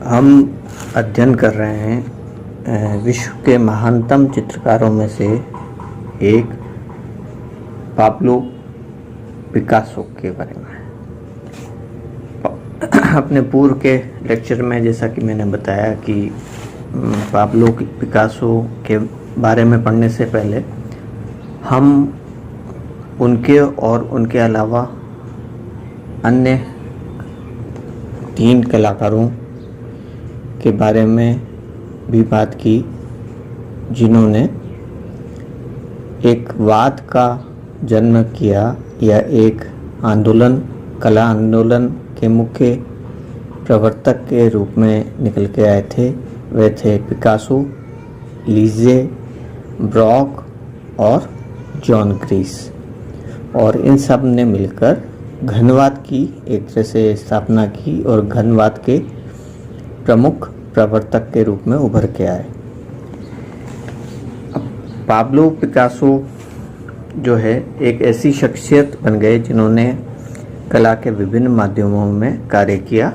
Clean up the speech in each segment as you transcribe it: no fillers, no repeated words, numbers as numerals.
हम अध्ययन कर रहे हैं विश्व के महानतम चित्रकारों में से एक पाब्लो पिकासो के बारे में। अपने पूर्व के लेक्चर में जैसा कि मैंने बताया कि पाब्लो पिकासो के बारे में पढ़ने से पहले हम उनके और उनके अलावा अन्य 3 कलाकारों के बारे में भी बात की जिन्होंने एक वाद का जन्म किया या एक आंदोलन, कला आंदोलन के मुख्य प्रवर्तक के रूप में निकल के आए थे। वे थे पिकासो, लीजे, ब्रॉक और जॉन ग्रीस। और इन सब ने मिलकर घनवाद की एक तरह से स्थापना की और घनवाद के प्रमुख प्रवर्तक के रूप में उभर के आए। पाब्लो पिकासो जो है एक ऐसी शख्सियत बन गए जिन्होंने कला के विभिन्न माध्यमों में कार्य किया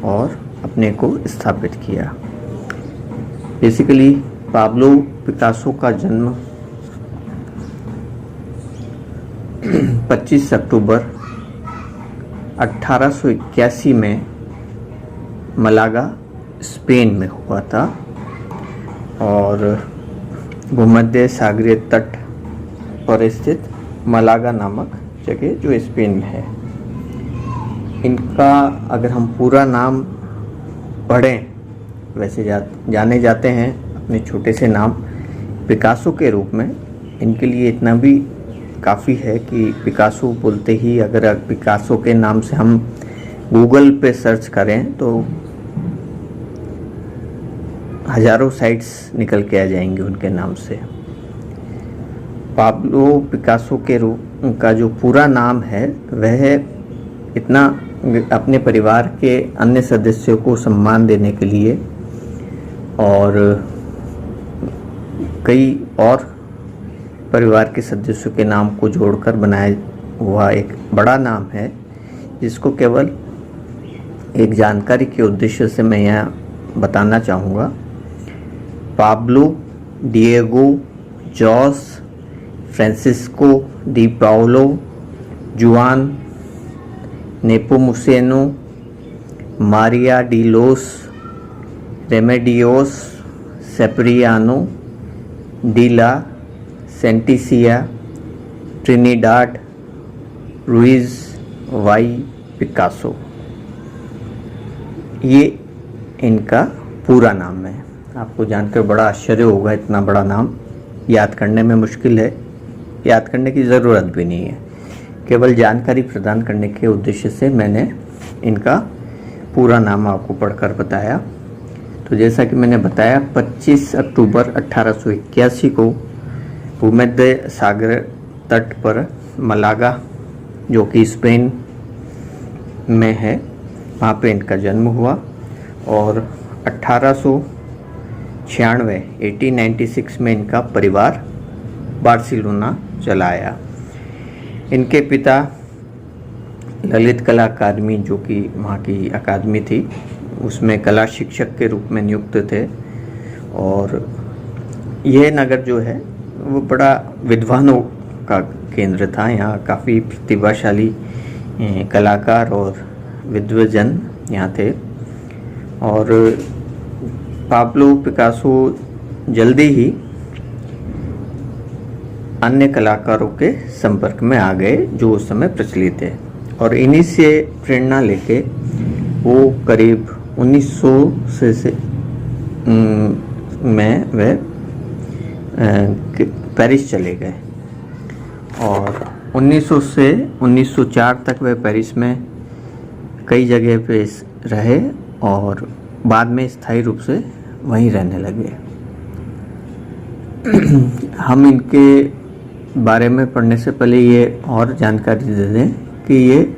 और अपने को स्थापित किया। बेसिकली पाब्लो पिकासो का जन्म 25 अक्टूबर 1881 में मलागा, स्पेन में हुआ था और भूमध्य सागरीय तट पर स्थित मलागा नामक जगह जो स्पेन में है। इनका अगर हम पूरा नाम पढ़ें, वैसे जाने जाते हैं अपने छोटे से नाम पिकासो के रूप में। इनके लिए इतना भी काफ़ी है कि पिकासो बोलते ही अगर पिकासो के नाम से हम गूगल पे सर्च करें तो हजारों साइट्स निकल के आ जाएंगे उनके नाम से। पाब्लो पिकासो के रूप का जो पूरा नाम है वह इतना अपने परिवार के अन्य सदस्यों को सम्मान देने के लिए और कई और परिवार के सदस्यों के नाम को जोड़कर बनाया हुआ एक बड़ा नाम है, जिसको केवल एक जानकारी के उद्देश्य से मैं यहाँ बताना चाहूँगा। Pablo Diego Jose Francisco de Paula Juan Nepomuceno Maria de los Remedios Cipriano de la Santisima Trinidad Ruiz y Picasso, ये इनका पूरा नाम है। आपको जानकर बड़ा आश्चर्य होगा, इतना बड़ा नाम याद करने में मुश्किल है, याद करने की ज़रूरत भी नहीं है, केवल जानकारी प्रदान करने के उद्देश्य से मैंने इनका पूरा नाम आपको पढ़कर बताया। तो जैसा कि मैंने बताया 25 अक्टूबर 1881 को भूमध्य सागर तट पर मलागा जो कि स्पेन में है, वहाँ पे इनका जन्म हुआ और 1896 में इनका परिवार बार्सिलोना चला आया। इनके पिता ललित कला अकादमी जो कि वहाँ की अकादमी थी उसमें कला शिक्षक के रूप में नियुक्त थे और यह नगर जो है वो बड़ा विद्वानों का केंद्र था। यहाँ काफ़ी प्रतिभाशाली कलाकार और विद्वजन यहाँ थे और पाब्लो पिकासो जल्दी ही अन्य कलाकारों के संपर्क में आ गए जो उस समय प्रचलित थे और इन्हीं से प्रेरणा लेके वो करीब 1900 से में वे पेरिस चले गए और 1900 से 1904 तक वे पेरिस में कई जगह पे रहे और बाद में स्थायी रूप से वहीं रहने लगे। हम इनके बारे में पढ़ने से पहले ये और जानकारी दे दें कि ये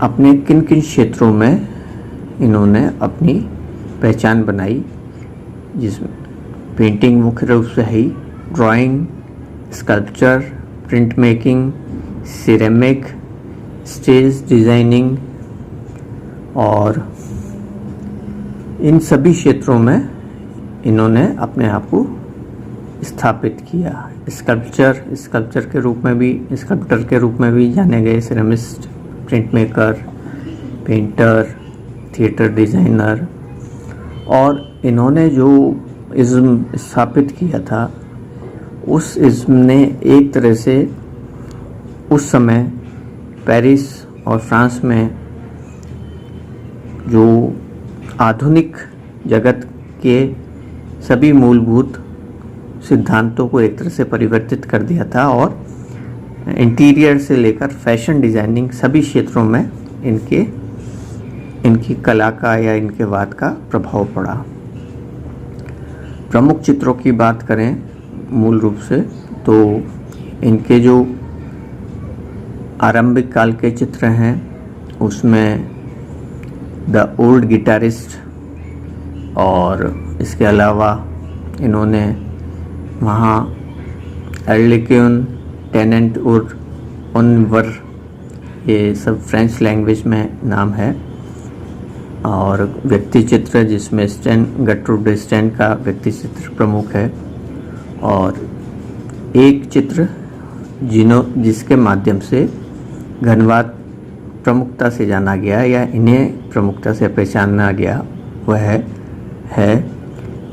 अपने किन किन क्षेत्रों में इन्होंने अपनी पहचान बनाई, जिसमें पेंटिंग मुख्य रूप से है, drawing, sculpture, print making, ceramic, stage designing और इन सभी क्षेत्रों में इन्होंने अपने आप को स्थापित किया। स्कल्पचर के रूप में भी, स्कल्प्टर के रूप में भी जाने गए, ceramist, print maker, painter, theatre designer. और इन्होंने जो इज़्म स्थापित किया था, उस इज़्म ने एक तरह से उस समय पेरिस और फ्रांस में जो आधुनिक जगत के सभी मूलभूत सिद्धांतों को एक तरह से परिवर्तित कर दिया था, और इंटीरियर से लेकर फैशन डिज़ाइनिंग सभी क्षेत्रों में इनकी कला का या इनके वाद का प्रभाव पड़ा। प्रमुख चित्रों की बात करें मूल रूप से, तो इनके जो आरंभिक काल के चित्र हैं उसमें द ओल्ड गिटारिस्ट, और इसके अलावा इन्होंने वहाँ अर्लेक्यून, टेनेंट और ओनवर, ये सब फ्रेंच लैंग्वेज में नाम है। और व्यक्ति चित्र जिसमें गट्रूड स्टेन का व्यक्ति चित्र प्रमुख है, और एक चित्र जिसके माध्यम से घनवाद प्रमुखता से जाना गया या इन्हें प्रमुखता से पहचाना गया, वह है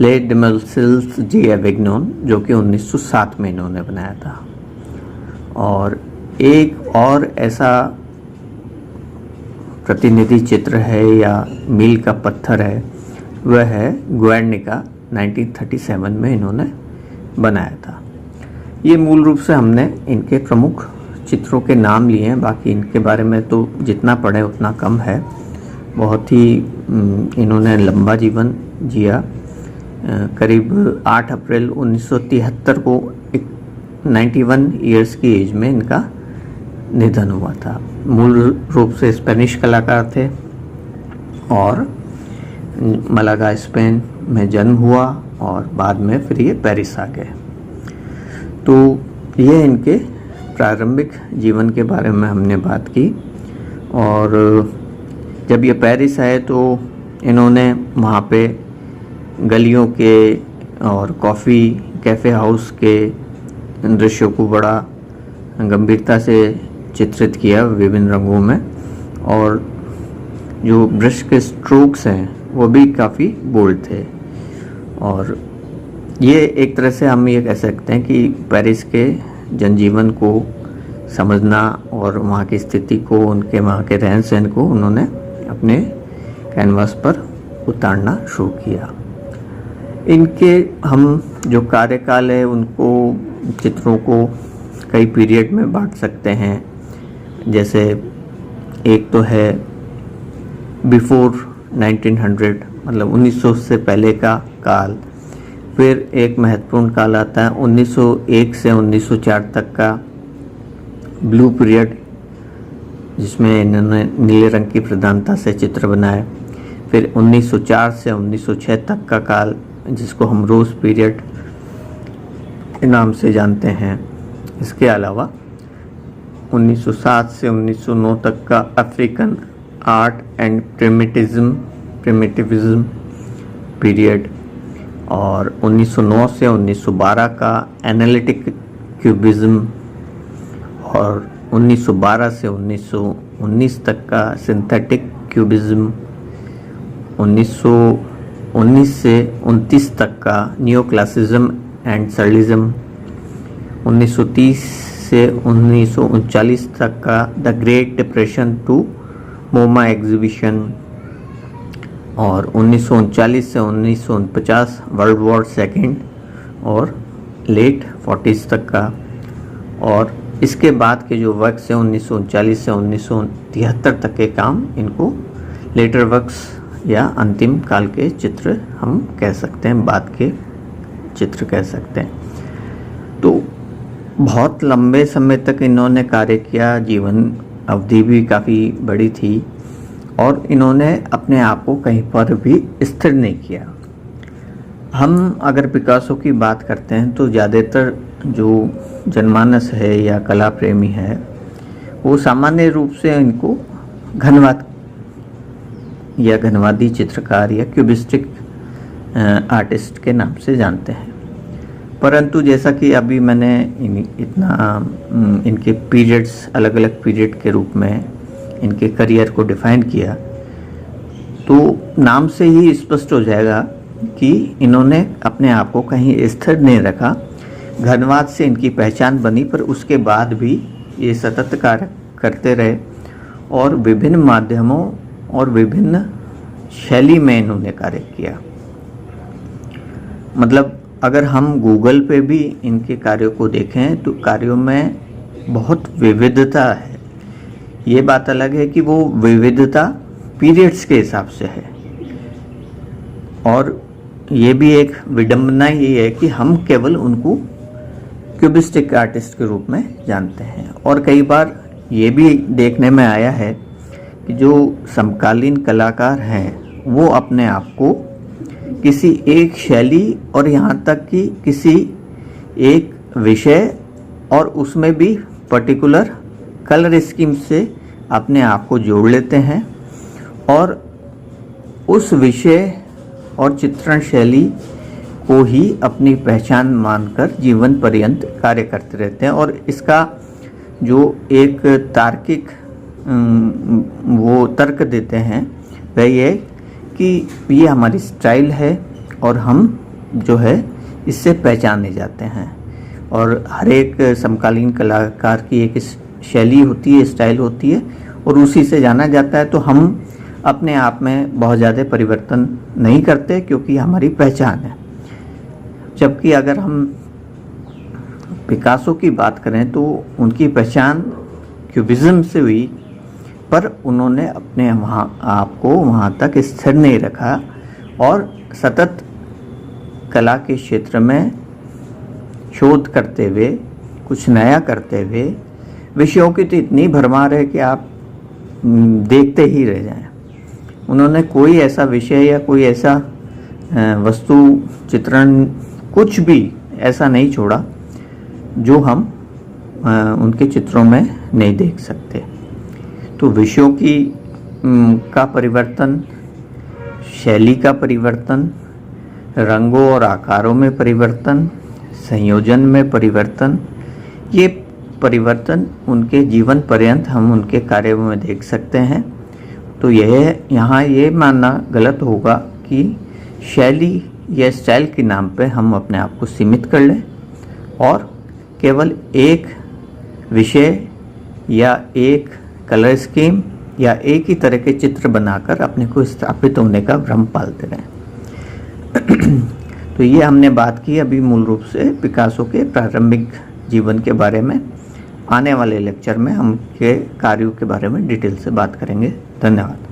ले डेमोंसिल्स जी एविग्नोन, जो कि 1907 में इन्होंने बनाया था। और एक और ऐसा प्रतिनिधि चित्र है या मील का पत्थर है, वह है गुएर्निका, 1937 में इन्होंने बनाया था। ये मूल रूप से हमने इनके प्रमुख चित्रों के नाम लिए हैं, बाकी इनके बारे में तो जितना पढ़े उतना कम है। बहुत ही इन्होंने लंबा जीवन जिया। करीब 8 अप्रैल 1973 को 91 ईयर्स की एज में इनका निधन हुआ था। मूल रूप से स्पेनिश कलाकार थे और मलागा स्पेन में जन्म हुआ और बाद में फिर ये पेरिस आ गए। तो ये इनके प्रारंभिक जीवन के बारे में हमने बात की। और जब ये पेरिस आए तो इन्होंने वहाँ पे गलियों के और कैफ़े हाउस के दृश्यों को बड़ा गंभीरता से चित्रित किया विभिन्न रंगों में, और जो ब्रश के स्ट्रोक्स हैं वो भी काफ़ी बोल्ड थे। और ये एक तरह से हम ये कह सकते हैं कि पेरिस के जनजीवन को समझना और वहाँ की स्थिति को, उनके वहाँ के रहन सहन को उन्होंने अपने कैनवास पर उतारना शुरू किया। इनके हम जो कार्यकाल है उनको, चित्रों को कई पीरियड में बांट सकते हैं। जैसे एक तो है बिफोर 1900, मतलब 1900 से पहले का काल। फिर एक महत्वपूर्ण काल आता है 1901 से 1904 तक का ब्लू पीरियड, जिसमें इन्होंने नीले रंग की प्रधानता से चित्र बनाए। फिर 1904 से 1906 तक का काल, जिसको हम रोज पीरियड के नाम से जानते हैं। इसके अलावा 1907 से 1909 तक का अफ्रीकन आर्ट एंड प्रिमिटिविज्म पीरियड, और 1909 से 1912 का एनालिटिक क्यूबिज्म, और 1912 से 1919 तक का सिंथेटिक क्यूबिज्म, 1919 से 29 तक का नियोक्लासिज्म एंड सर्लिज्म, 1930 से 1939 तक का the great depression to MoMA exhibition, और 1939 से 1949 वर्ल्ड वॉर सेकेंड और लेट 40s तक का। और इसके बाद के जो वर्क्स हैं 1939 से 1973 तक के काम, इनको लेटर वर्क्स या अंतिम काल के चित्र हम कह सकते हैं, बाद के चित्र कह सकते हैं। तो बहुत लंबे समय तक इन्होंने कार्य किया, जीवन अवधि भी काफ़ी बड़ी थी, और इन्होंने अपने आप को कहीं पर भी स्थिर नहीं किया। हम अगर पिकासो की बात करते हैं तो ज़्यादातर जो जनमानस है या कला प्रेमी है, वो सामान्य रूप से इनको घनवाद या घनवादी चित्रकार या क्यूबिस्टिक आर्टिस्ट के नाम से जानते हैं। परंतु जैसा कि अभी मैंने इनके पीरियड्स, अलग अलग पीरियड के रूप में इनके करियर को डिफाइन किया, तो नाम से ही स्पष्ट हो जाएगा कि इन्होंने अपने आप को कहीं स्थिर नहीं रखा। घनवाद से इनकी पहचान बनी, पर उसके बाद भी ये सतत कार्य करते रहे और विभिन्न माध्यमों और विभिन्न शैली में इन्होंने कार्य किया। मतलब अगर हम गूगल पे भी इनके कार्यों को देखें तो कार्यों में बहुत विविधता है। ये बात अलग है कि वो विविधता पीरियड्स के हिसाब से है, और ये भी एक विडंबना ही है कि हम केवल उनको क्यूबिस्टिक आर्टिस्ट के रूप में जानते हैं। और कई बार ये भी देखने में आया है कि जो समकालीन कलाकार हैं वो अपने आप को किसी एक शैली और यहाँ तक कि किसी एक विषय और उसमें भी पर्टिकुलर कलर स्कीम से अपने आप को जोड़ लेते हैं और उस विषय और चित्रण शैली को ही अपनी पहचान मानकर जीवन पर्यंत कार्य करते रहते हैं। और इसका जो एक तार्किक वो तर्क देते हैं वह ये कि ये हमारी स्टाइल है और हम जो है इससे पहचाने जाते हैं। और हर एक समकालीन कलाकार की एक शैली होती है, स्टाइल होती है, और उसी से जाना जाता है। तो हम अपने आप में बहुत ज़्यादा परिवर्तन नहीं करते क्योंकि हमारी पहचान है। जबकि अगर हम पिकासो की बात करें तो उनकी पहचान क्यूबिज्म से हुई, पर उन्होंने अपने आप को वहाँ तक स्थिर नहीं रखा और सतत कला के क्षेत्र में शोध करते हुए, कुछ नया करते हुए, विषयों की तो इतनी भरमार है कि आप देखते ही रह जाएं। उन्होंने कोई ऐसा विषय या कोई ऐसा वस्तु चित्रण कुछ भी ऐसा नहीं छोड़ा जो हम उनके चित्रों में नहीं देख सकते। तो विषयों की का परिवर्तन, शैली का परिवर्तन, रंगों और आकारों में परिवर्तन, संयोजन में परिवर्तन, ये परिवर्तन उनके जीवन पर्यंत हम उनके कार्यों में देख सकते हैं। तो यह यहाँ ये मानना गलत होगा कि शैली या स्टाइल के नाम पे हम अपने आप को सीमित कर लें और केवल एक विषय या एक कलर स्कीम या एक ही तरह के चित्र बनाकर अपने को स्थापित होने का भ्रम पालते रहें। तो ये हमने बात की अभी मूल रूप से पिकासो के प्रारंभिक जीवन के बारे में। आने वाले लेक्चर में हम के कार्यों के बारे में डिटेल से बात करेंगे। धन्यवाद।